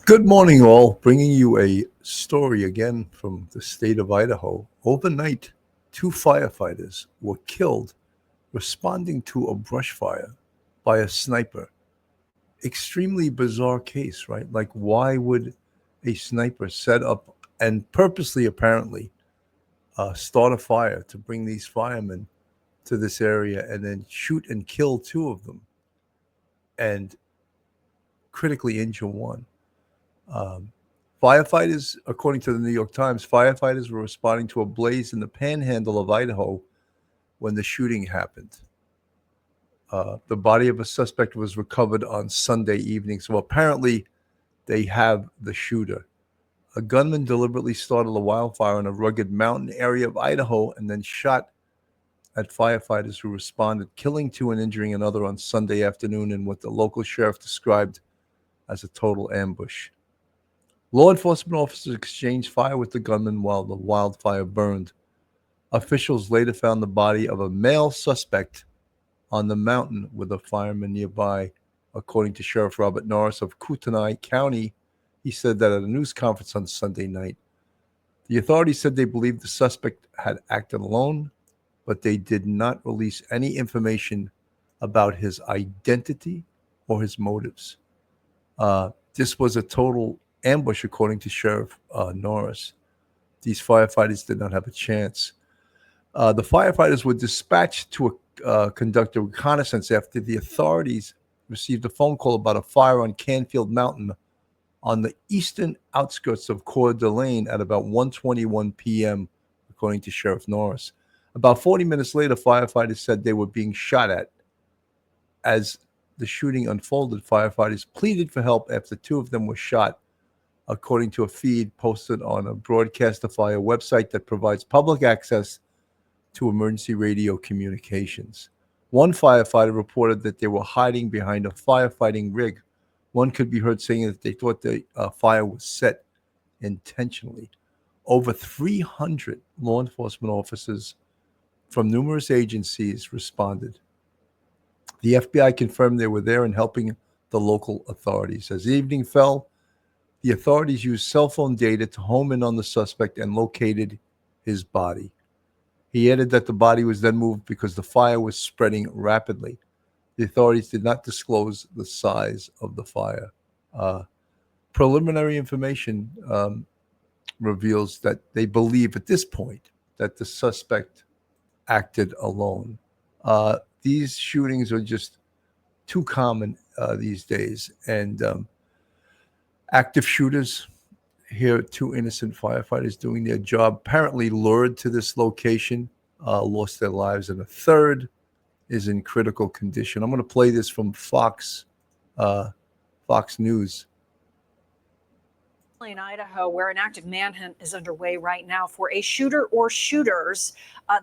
Good morning, all. Bringing you a story again from the state of Idaho. Overnight, two firefighters were killed responding to a brush fire by a sniper. Extremely bizarre case, right? Like, why would a sniper set up and purposely, apparently, start a fire to bring these firemen to this area and then shoot and kill two of them and critically injure one? Um, Firefighters, according to the New York Times, firefighters were responding to a blaze in the panhandle of Idaho when the shooting happened. The body of a suspect was recovered on Sunday evening. So apparently, they have the shooter. A gunman deliberately started a wildfire in a rugged mountain area of Idaho and then shot at firefighters who responded, killing two and injuring another on Sunday afternoon in what the local sheriff described as a total ambush. Law enforcement officers exchanged fire with the gunman while the wildfire burned. Officials later found the body of a male suspect on the mountain with a fireman nearby. According to Sheriff Robert Norris of Kootenai County, he said that at a news conference on Sunday night. The authorities said they believed the suspect had acted alone, but they did not release any information about his identity or his motives. This was a total ambush, according to Sheriff Norris. These firefighters did not have a chance. The firefighters were dispatched to conduct a reconnaissance after the authorities received a phone call about a fire on Canfield Mountain on the eastern outskirts of Coeur d'Alene at about 1:21 p.m., according to Sheriff Norris. About 40 minutes later, firefighters said they were being shot at. As the shooting unfolded, firefighters pleaded for help after two of them were shot, according to a feed posted on a Broadcastify website that provides public access to emergency radio communications. One firefighter reported that they were hiding behind a firefighting rig. One could be heard saying that they thought the fire was set intentionally. Over 300 law enforcement officers from numerous agencies responded. The FBI confirmed they were there and helping the local authorities. As evening fell, the authorities used cell phone data to home in on the suspect and located his body. He added that the body was then moved because the fire was spreading rapidly. The authorities did not disclose the size of the fire. Preliminary information reveals that they believe at this point that the suspect acted alone. These shootings are just too common these days, and active shooters, here two innocent firefighters doing their job, apparently lured to this location, lost their lives, and a third is in critical condition. I'm going to play this from Fox News. In Idaho, where an active manhunt is underway right now for a shooter or shooters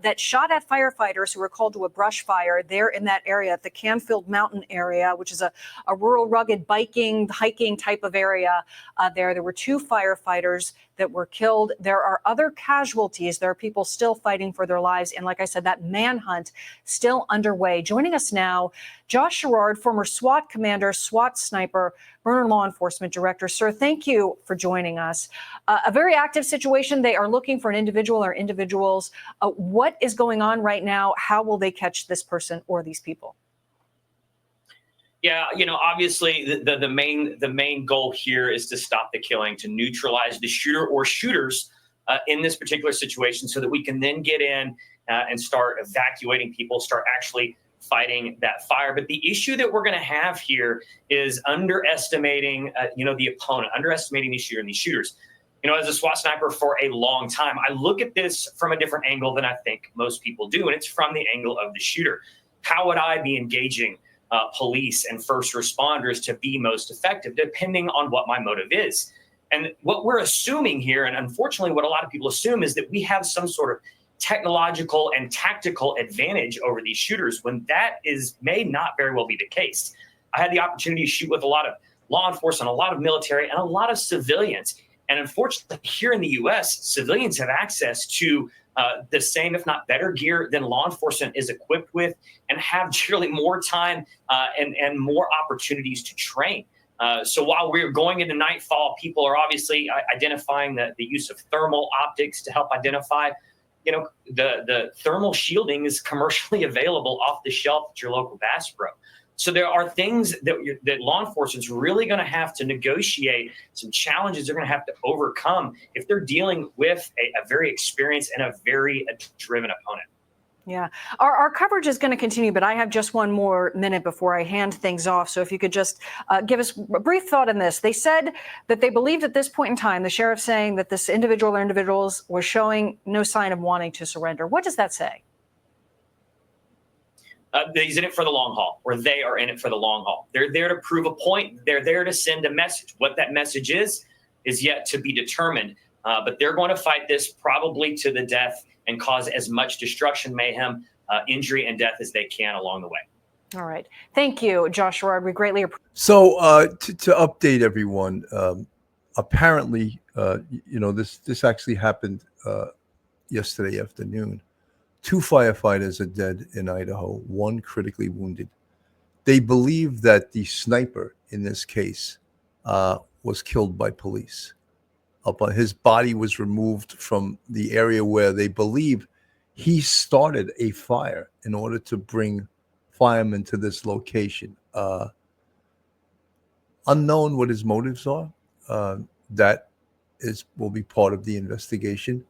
that shot at firefighters who were called to a brush fire there in that area at the Canfield Mountain area, which is a rural, rugged biking, hiking type of area. There were two firefighters that were killed. There are other casualties. There are people still fighting for their lives. And like I said, that manhunt still underway. Joining us now, Josh Sherrard, former SWAT commander, SWAT sniper, Burner Law Enforcement Director. Sir, thank you for joining us. A very active situation. They are looking for an individual or individuals. What is going on right now? How will they catch this person or these people? Yeah, obviously the main goal here is to stop the killing, to neutralize the shooter or shooters in this particular situation, so that we can then get in and start evacuating people, start actually fighting that fire. But the issue that we're going to have here is underestimating, the opponent, underestimating the shooter and these shooters. As a SWAT sniper for a long time, I look at this from a different angle than I think most people do, and it's from the angle of the shooter. How would I be engaging police and first responders to be most effective, depending on what my motive is? And what we're assuming here, and unfortunately what a lot of people assume, is that we have some sort of technological and tactical advantage over these shooters, when that may not very well be the case. I had the opportunity to shoot with a lot of law enforcement, a lot of military, and a lot of civilians. And unfortunately, here in the U.S., civilians have access to the same, if not better, gear than law enforcement is equipped with, and have generally more time and more opportunities to train. So while we're going into nightfall, people are obviously identifying the use of thermal optics to help identify. The thermal shielding is commercially available off the shelf at your local Bass Pro. So there are things that law enforcement is really going to have to negotiate, some challenges they're going to have to overcome if they're dealing with a very experienced and a very driven opponent. Yeah, our coverage is going to continue, but I have just one more minute before I hand things off. So if you could just give us a brief thought on this. They said that they believed at this point in time, the sheriff saying that this individual or individuals were showing no sign of wanting to surrender. What does that say? He's in it for the long haul, or they are in it for the long haul. They're there to prove a point. They're there to send a message. What that message is yet to be determined. But they're going to fight this probably to the death and cause as much destruction, mayhem, injury, and death as they can along the way. All right. Thank you, Josh Gerard. We greatly appreciate it. So to update everyone, apparently, this actually happened yesterday afternoon. 2 firefighters are dead in Idaho, 1 critically wounded. They believe that the sniper in this case was killed by police. His body was removed from the area where they believe he started a fire in order to bring firemen to this location. Unknown what his motives are. That will be part of the investigation.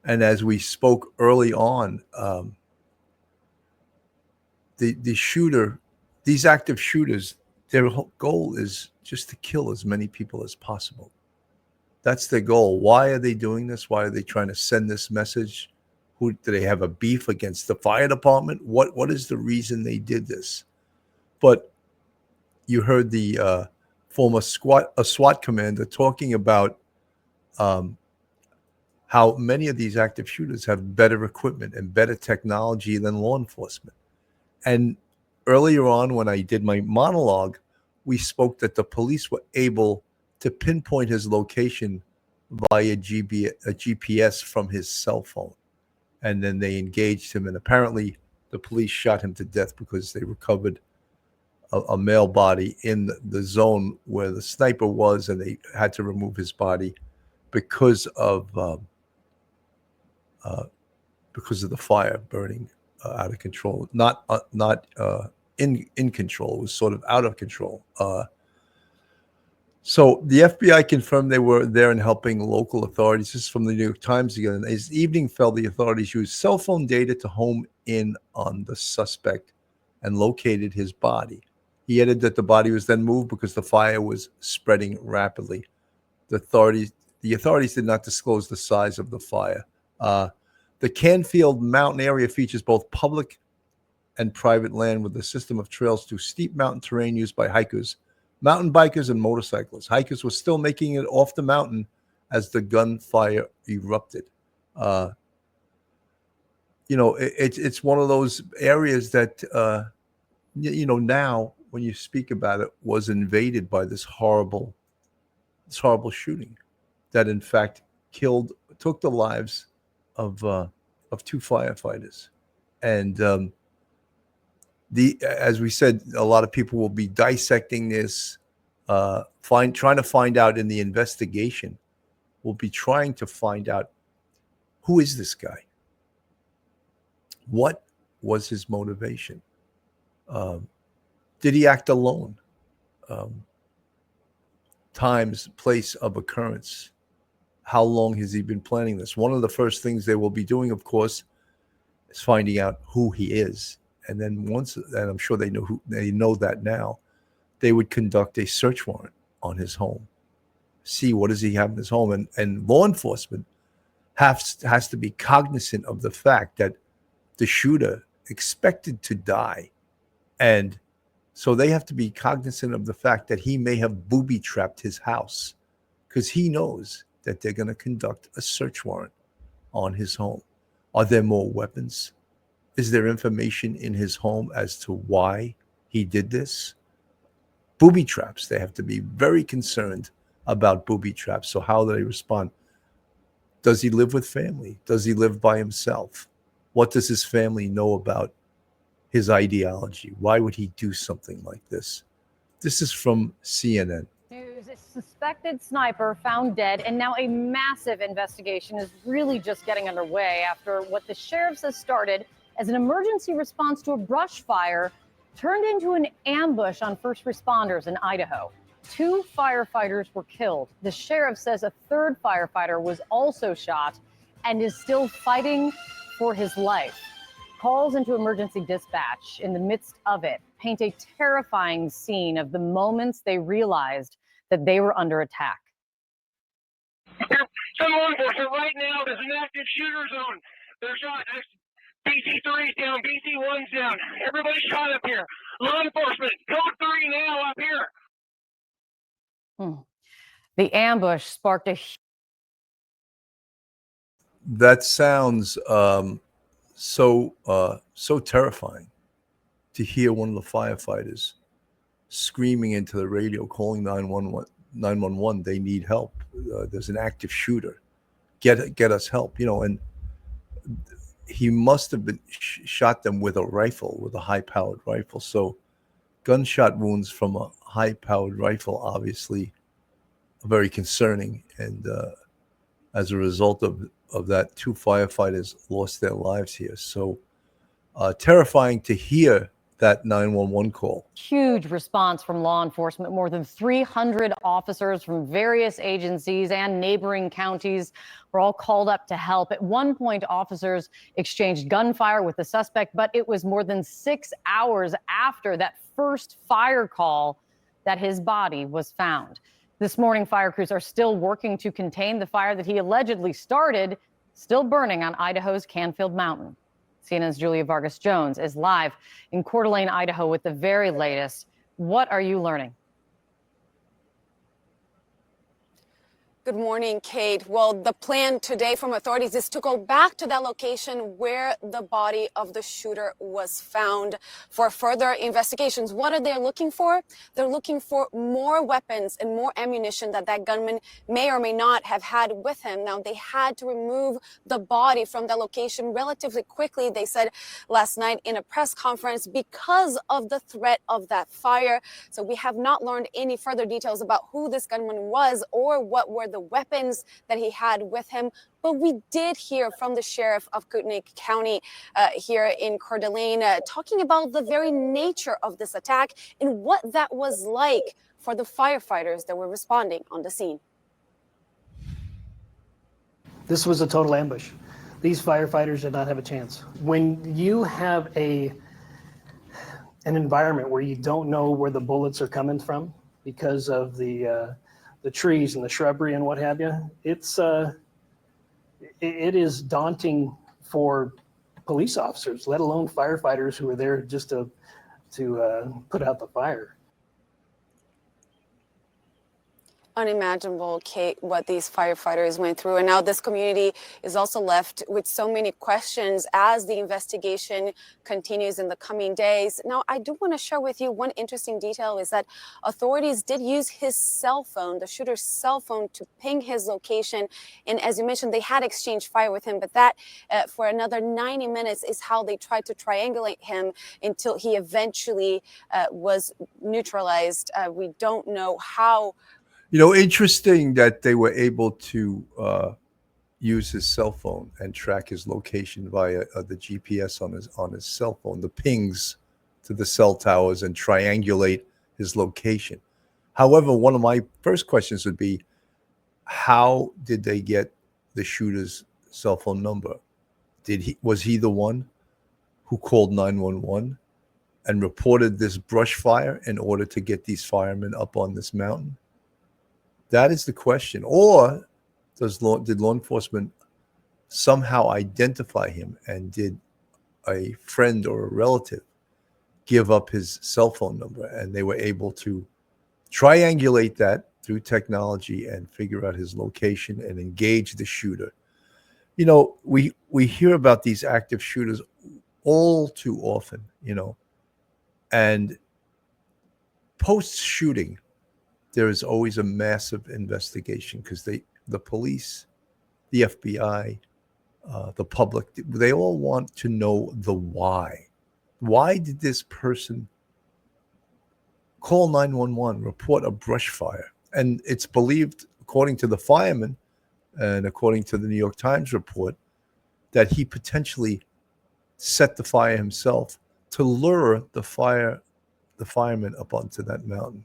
And as we spoke early on, the shooter, these active shooters, their whole goal is just to kill as many people as possible. That's their goal. Why are they doing this? Why are they trying to send this message? Do they have a beef against the fire department? What is the reason they did this? But you heard the former SWAT commander talking about how many of these active shooters have better equipment and better technology than law enforcement. And earlier on, when I did my monologue, we spoke that the police were able to pinpoint his location via a GPS from his cell phone. And then they engaged him. And apparently the police shot him to death because they recovered a male body in the zone where the sniper was, and they had to remove his body because of the fire burning out of control. Not in control. It was sort of out of control. So the FBI confirmed they were there and helping local authorities. This is from the New York Times again. As evening fell, the authorities used cell phone data to home in on the suspect and located his body. He added that the body was then moved because the fire was spreading rapidly. The authorities did not disclose the size of the fire. The Canfield Mountain area features both public and private land with a system of trails through steep mountain terrain used by hikers, mountain bikers, and motorcyclists. Hikers were still making it off the mountain as the gunfire erupted. It's one of those areas that, now when you speak about it, was invaded by this horrible shooting that in fact took the lives of 2 firefighters. And as we said, a lot of people will be dissecting this, trying to find out in the investigation. We'll be trying to find out, who is this guy? What was his motivation? Did he act alone? Times, place of occurrence. How long has he been planning this? One of the first things they will be doing, of course, is finding out who he is. And then and I'm sure they know that now, they would conduct a search warrant on his home, see what does he have in his home. And law enforcement has to be cognizant of the fact that the shooter expected to die. And so they have to be cognizant of the fact that he may have booby-trapped his house because he knows that they're going to conduct a search warrant on his home. Are there more weapons? Is there information in his home as to why he did this? Booby traps. They have to be very concerned about booby traps. So how do they respond? Does he live with family? Does he live by himself? What does his family know about his ideology? Why would he do something like this? This is from CNN. News: a suspected sniper found dead, and now a massive investigation is really just getting underway after what the sheriff says started as an emergency response to a brush fire turned into an ambush on first responders in Idaho. 2 firefighters were killed. The sheriff says a third firefighter was also shot and is still fighting for his life. Calls into emergency dispatch in the midst of it paint a terrifying scene of the moments they realized that they were under attack. Some law enforcement right now, there's an active shooter zone. They're shot. BC3's down, BC1's down. Everybody's shot up here. Law enforcement, code 3 now up here. The ambush sparked a That sounds so terrifying to hear one of the firefighters screaming into the radio, calling 911. They need help. There's an active shooter. Get us help. And he must have been shot them with a rifle, with a high-powered rifle. So gunshot wounds from a high-powered rifle obviously are very concerning. And as a result of that, 2 firefighters lost their lives here. So terrifying to hear that 911 call. huge response from law enforcement. More than 300 officers from various agencies and neighboring counties were all called up to help. At one point, officers exchanged gunfire with the suspect, but it was more than 6 hours after that first fire call that his body was found. This morning, fire crews are still working to contain the fire that he allegedly started, still burning on Idaho's Canfield Mountain. CNN's Julia Vargas Jones is live in Coeur d'Alene, Idaho with the very latest. What are you learning? Good morning, Kate. Well, the plan today from authorities is to go back to that location where the body of the shooter was found for further investigations. What are they looking for? They're looking for more weapons and more ammunition that gunman may or may not have had with him. Now, they had to remove the body from the location relatively quickly, they said last night in a press conference, because of the threat of that fire. So we have not learned any further details about who this gunman was or what were the weapons that he had with him. But we did hear from the sheriff of Kootenai County here in Coeur d'Alene talking about the very nature of this attack and what that was like for the firefighters that were responding on the scene. This was a total ambush. These firefighters did not have a chance. When you have an environment where you don't know where the bullets are coming from because of the trees and the shrubbery and what have you, it is daunting for police officers, let alone firefighters who are there just to put out the fire. Unimaginable, Kate, what these firefighters went through. And now this community is also left with so many questions as the investigation continues in the coming days. Now, I do want to share with you one interesting detail is that authorities did use his cell phone, the shooter's cell phone, to ping his location. And as you mentioned, they had exchanged fire with him, but that for another 90 minutes is how they tried to triangulate him until he eventually was neutralized. We don't know how. Interesting that they were able to use his cell phone and track his location via the GPS on his cell phone, the pings to the cell towers, and triangulate his location. However, one of my first questions would be, how did they get the shooter's cell phone number? Was he the one who called 911 and reported this brush fire in order to get these firemen up on this mountain? That is the question. Or did law enforcement somehow identify him, and did a friend or a relative give up his cell phone number, and they were able to triangulate that through technology and figure out his location and engage the shooter? We hear about these active shooters all too often, and post-shooting, there is always a massive investigation because the police, the FBI, the public, they all want to know the why. Why did this person call 911, report a brush fire. And it's believed, according to the fireman and according to the New York Times report, that he potentially set the fire himself to lure the firemen up onto that mountain.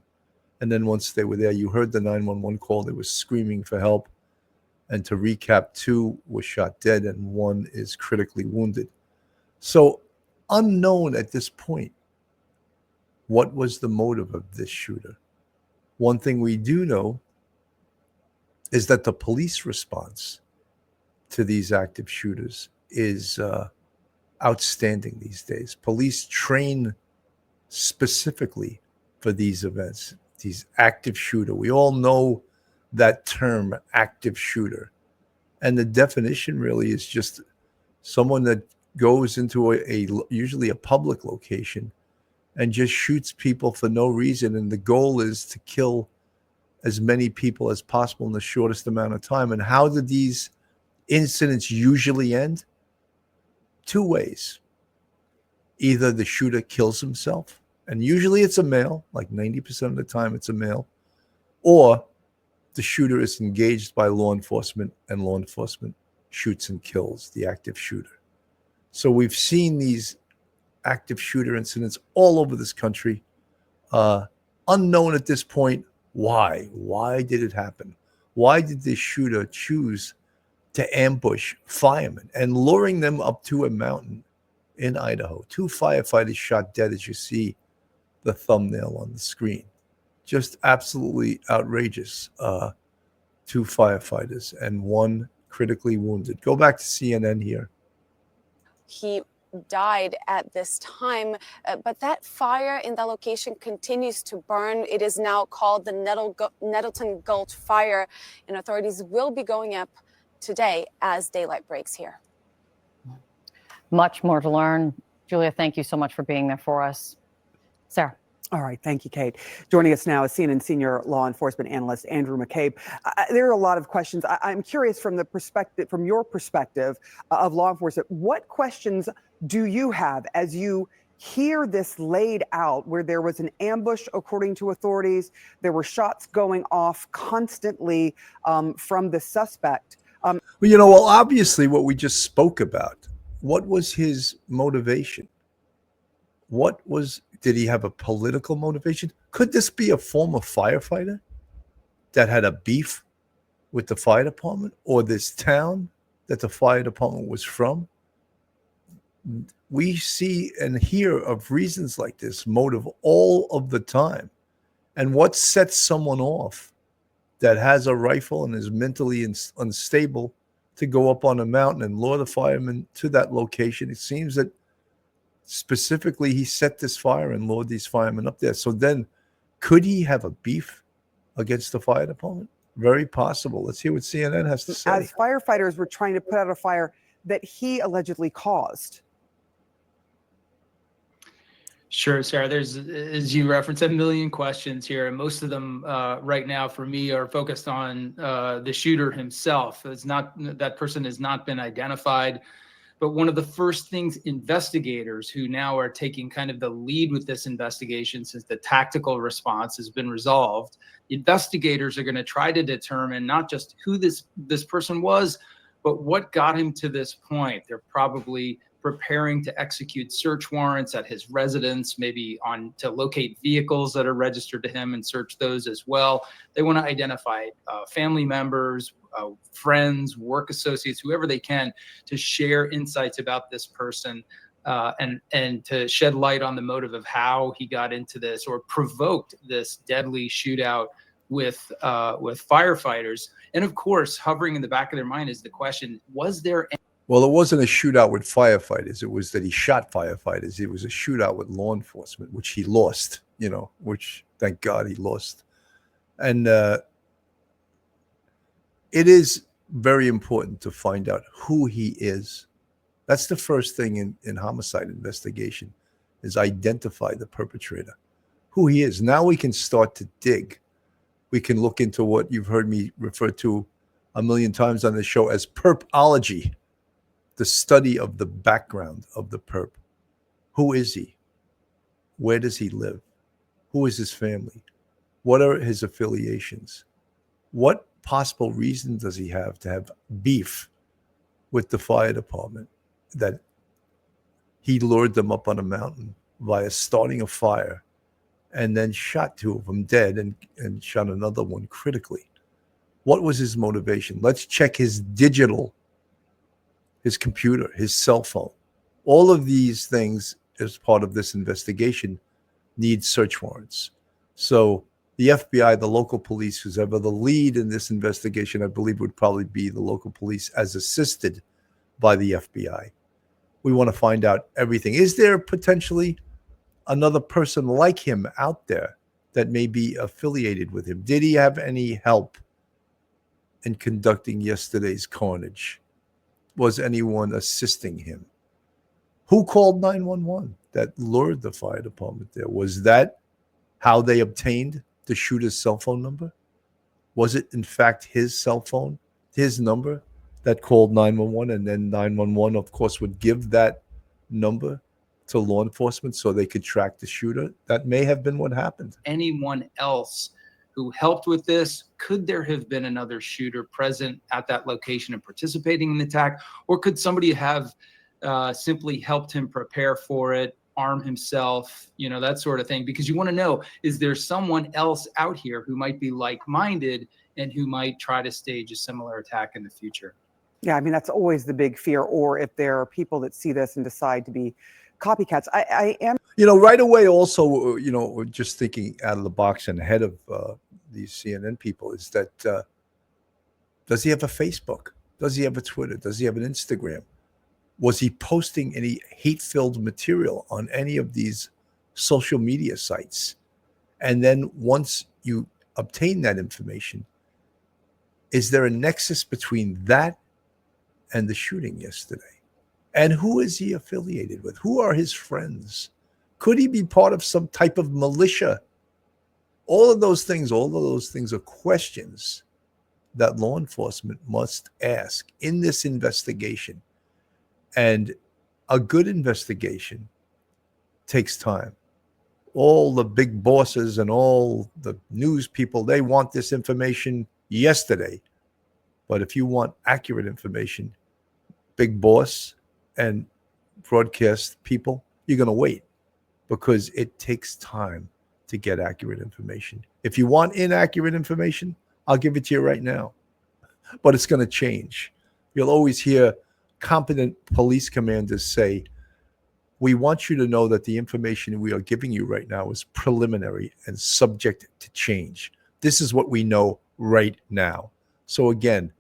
And then once they were there, you heard the 911 call. They were screaming for help. And to recap, 2 were shot dead and 1 is critically wounded. So unknown at this point, what was the motive of this shooter? One thing we do know is that the police response to these active shooters is outstanding these days. Police train specifically for these events, these active shooter. We all know that term, active shooter. And the definition really is just someone that goes into a usually a public location and just shoots people for no reason. And the goal is to kill as many people as possible in the shortest amount of time. And how do these incidents usually end? 2 ways. Either the shooter kills himself, and usually it's a male, like 90% of the time it's a male, or the shooter is engaged by law enforcement and law enforcement shoots and kills the active shooter. So we've seen these active shooter incidents all over this country. Unknown at this point. Why? Why did it happen? Why did this shooter choose to ambush firemen and luring them up to a mountain in Idaho? 2 firefighters shot dead, as you see the thumbnail on the screen. Just absolutely outrageous. 2 firefighters and 1 critically wounded. Go back to CNN here. He died at this time, but that fire in that location continues to burn. It is now called the Nettleton Gulch Fire, and authorities will be going up today as daylight breaks here. Much more to learn. Julia, thank you so much for being there for us. Sarah. All right. Thank you, Kate. Joining us now is CNN senior law enforcement analyst Andrew McCabe. There are a lot of questions. I'm curious from your perspective of law enforcement, what questions do you have as you hear this laid out, where there was an ambush, according to authorities, there were shots going off constantly from the suspect? Well, obviously what we just spoke about, what was his motivation? Did he have a political motivation? Could this be a former firefighter that had a beef with the fire department or this town that the fire department was from? We see and hear of reasons like this, motive, all of the time. And what sets someone off that has a rifle and is mentally unstable to go up on a mountain and lure the firemen to that location? It seems that specifically he set this fire and lured these firemen up there. So then could he have a beef against the fire department? Very possible. Let's hear what CNN has to say. As firefighters were trying to put out a fire that he allegedly caused. Sure, Sarah. There's, as you referenced, a million questions here, and most of them right now for me are focused on the shooter himself. It's not, that person has not been identified. But one of the first things investigators, who now are taking kind of the lead with this investigation since the tactical response has been resolved, investigators are going to try to determine not just who this person was, but what got him to this point. They're probably preparing to execute search warrants at his residence, maybe to locate vehicles that are registered to him and search those as well. They want to identify family members, friends, work associates, whoever they can, to share insights about this person and to shed light on the motive of how he got into this or provoked this deadly shootout with firefighters. And of course, hovering in the back of their mind is the question, was there any— Well, it wasn't a shootout with firefighters. It was that he shot firefighters. It was a shootout with law enforcement, which he lost, which thank God he lost. And it is very important to find out who he is. That's the first thing in homicide investigation, is identify the perpetrator, who he is. Now we can start to dig. We can look into what you've heard me refer to a million times on the show as perpology, the study of the background of the perp. Who is he? Where does he live? Who is his family? What are his affiliations? What possible reason does he have to have beef with the fire department that he lured them up on a mountain via starting a fire and then shot 2 of them dead and shot another one critically? What was his motivation? Let's check his digital, his computer, his cell phone. All of these things as part of this investigation need search warrants. So the FBI, the local police, who's ever the lead in this investigation, I believe would probably be the local police as assisted by the FBI. We want to find out everything. Is there potentially another person like him out there that may be affiliated with him? Did he have any help in conducting yesterday's carnage? Was anyone assisting him? Who called 911 that lured the fire department there? Was that how they obtained the shooter's cell phone number? Was it, in fact, his cell phone, his number that called 911, and then 911, of course, would give that number to law enforcement so they could track the shooter? That may have been what happened. Anyone else who helped with this? Could there have been another shooter present at that location and participating in the attack? Or could somebody have simply helped him prepare for it, arm himself, that sort of thing? Because you want to know, is there someone else out here who might be like-minded and who might try to stage a similar attack in the future? Yeah, I mean, that's always the big fear. Or if there are people that see this and decide to be copycats. I am. Right away also, just thinking out of the box and ahead of these CNN people is that does he have a Facebook? Does he have a Twitter? Does he have an Instagram? Was he posting any hate-filled material on any of these social media sites? And then once you obtain that information, is there a nexus between that and the shooting yesterday? And who is he affiliated with? Who are his friends? Could he be part of some type of militia? All of those things are questions that law enforcement must ask in this investigation. And a good investigation takes time. All the big bosses and all the news people, they want this information yesterday. But if you want accurate information, big boss and broadcast people, you're going to wait because it takes time to get accurate information. If you want inaccurate information, I'll give it to you right now. But it's going to change. You'll always hear competent police commanders say, we want you to know that the information we are giving you right now is preliminary and subject to change. This is what we know right now. So again,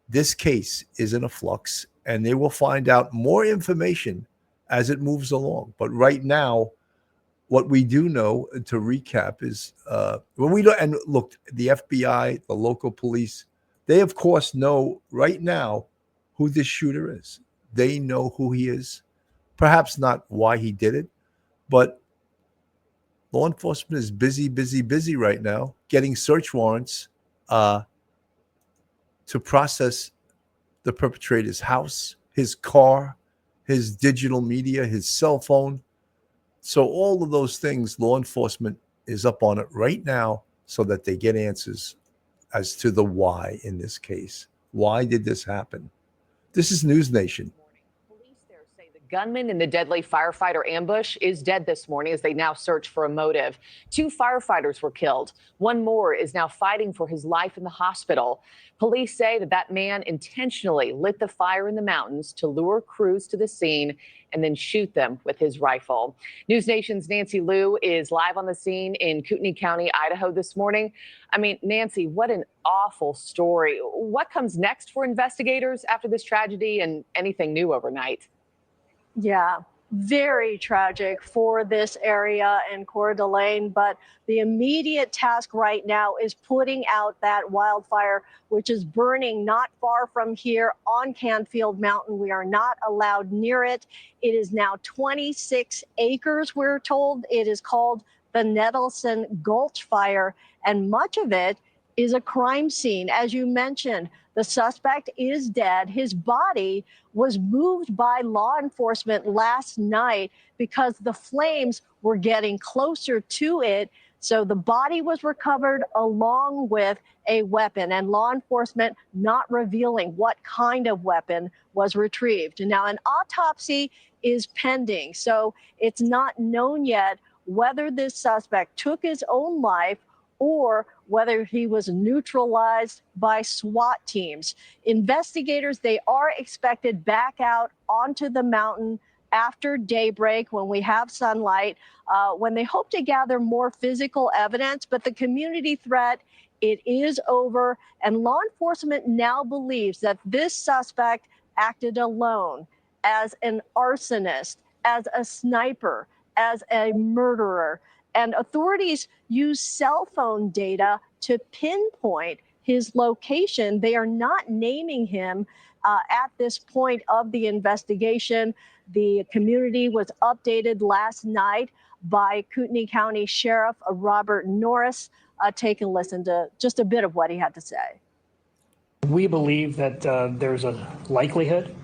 this case is in a flux, and they will find out more information as it moves along. But right now, what we do know, to recap, is when we look, and look, the FBI, the local police, they of course know right now who this shooter is. They know who he is. Perhaps not why he did it, but law enforcement is busy right now getting search warrants to process the perpetrator's house, his car, his digital media, his cell phone. So all of those things, law enforcement is up on it right now so that they get answers as to the why in this case. Why did this happen? This is News Nation. Police there say the gunman in the deadly firefighter ambush is dead this morning as they now search for a motive. 2 firefighters were killed. One more is now fighting for his life in the hospital. Police say that man intentionally lit the fire in the mountains to lure crews to the scene and then shoot them with his rifle. News Nation's Nancy Liu is live on the scene in Kootenai County, Idaho this morning. I mean, Nancy, what an awful story. What comes next for investigators after this tragedy, and anything new overnight? Yeah, very tragic for this area and Coeur d'Alene, but the immediate task right now is putting out that wildfire, which is burning not far from here on Canfield Mountain. We are not allowed near it. It is now 26 acres, we're told. It is called the Nettleson Gulch Fire, and much of it is a crime scene. As you mentioned, the suspect is dead. His body was moved by law enforcement last night because the flames were getting closer to it. So the body was recovered along with a weapon, and law enforcement not revealing what kind of weapon was retrieved. Now, an autopsy is pending, so it's not known yet whether this suspect took his own life or whether he was neutralized by SWAT teams. Investigators, they are expected back out onto the mountain after daybreak when we have sunlight, when they hope to gather more physical evidence. But the community threat, it is over, and law enforcement now believes that this suspect acted alone as an arsonist, as a sniper, as a murderer. And authorities use cell phone data to pinpoint his location. They are not naming him at this point of the investigation. The community was updated last night by Kootenai County Sheriff Robert Norris. Take a listen to just a bit of what he had to say. We believe that there's a likelihood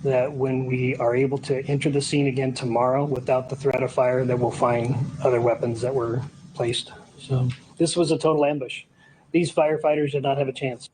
that when we are able to enter the scene again tomorrow without the threat of fire, that we'll find other weapons that were placed. So this was a total ambush. These firefighters did not have a chance.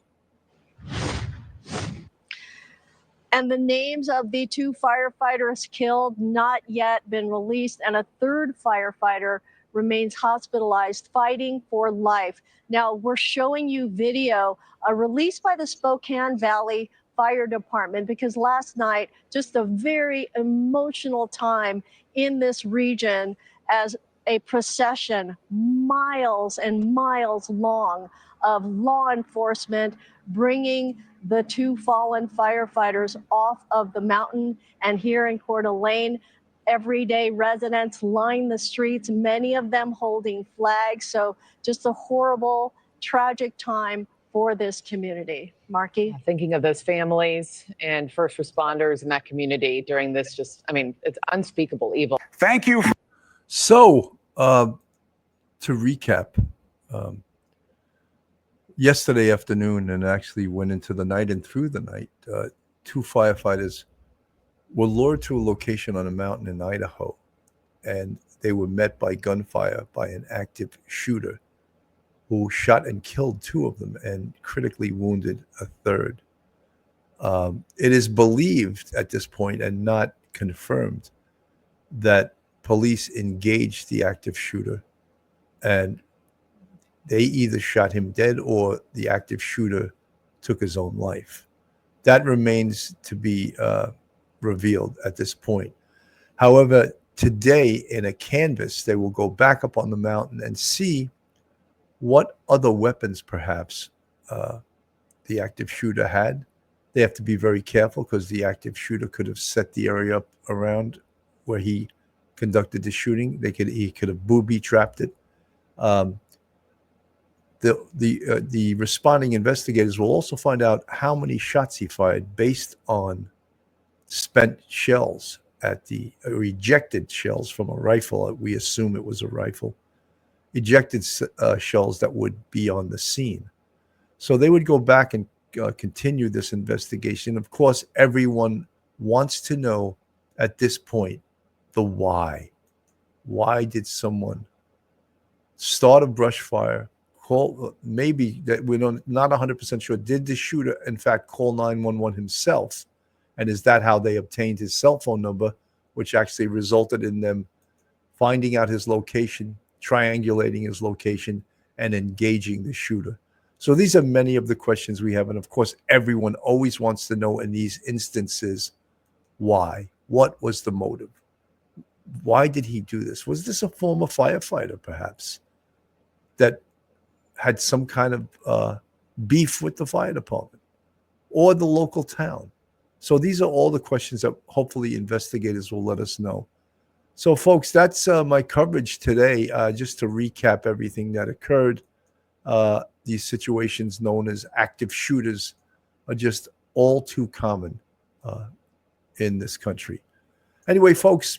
And the names of the 2 firefighters killed not yet been released, and a 3rd firefighter remains hospitalized fighting for life. Now, we're showing you video released by the Spokane Valley Fire Department, because last night, just a very emotional time in this region as a procession miles and miles long of law enforcement bringing the 2 fallen firefighters off of the mountain. And here in Coeur d'Alene, everyday residents line the streets, many of them holding flags. So just a horrible, tragic time for this community. Marky? Thinking of those families and first responders in that community during this it's unspeakable evil. Thank you. So, to recap, yesterday afternoon and actually went into the night and through the night, 2 firefighters were lured to a location on a mountain in Idaho, and they were met by gunfire by an active shooter who shot and killed 2 of them and critically wounded a 3rd. It is believed at this point, and not confirmed, that police engaged the active shooter, and they either shot him dead or the active shooter took his own life. That remains to be revealed at this point. However, today in a canvas, they will go back up on the mountain and see what other weapons perhaps the active shooter had. They have to be very careful because the active shooter could have set the area up around where he conducted the shooting. He could have booby-trapped it. The responding investigators will also find out how many shots he fired based on spent shells or ejected shells from a rifle. We assume it was a rifle. Ejected shells that would be on the scene. So they would go back and continue this investigation. Of course, everyone wants to know at this point the why. Why did someone start a brush fire? Maybe that we're not 100% sure. Did the shooter, in fact, call 911 himself? And is that how they obtained his cell phone number, which actually resulted in them finding out his location, triangulating his location, and engaging the shooter? So these are many of the questions we have. And of course, everyone always wants to know in these instances, why? What was the motive? Why did he do this? Was this a former firefighter, perhaps, that had some kind of beef with the fire department or the local town? So these are all the questions that hopefully investigators will let us know. So, folks, that's my coverage today. Just to recap everything that occurred, these situations known as active shooters are just all too common in this country. Anyway, folks,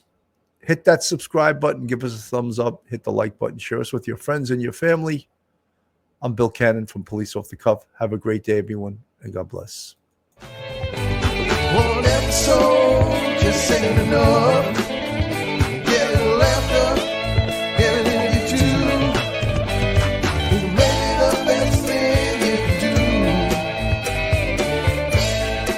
hit that subscribe button, give us a thumbs up, hit the like button, share us with your friends and your family. I'm Bill Cannon from Police Off the Cuff. Have a great day, everyone, and God bless. One episode just ain't enough.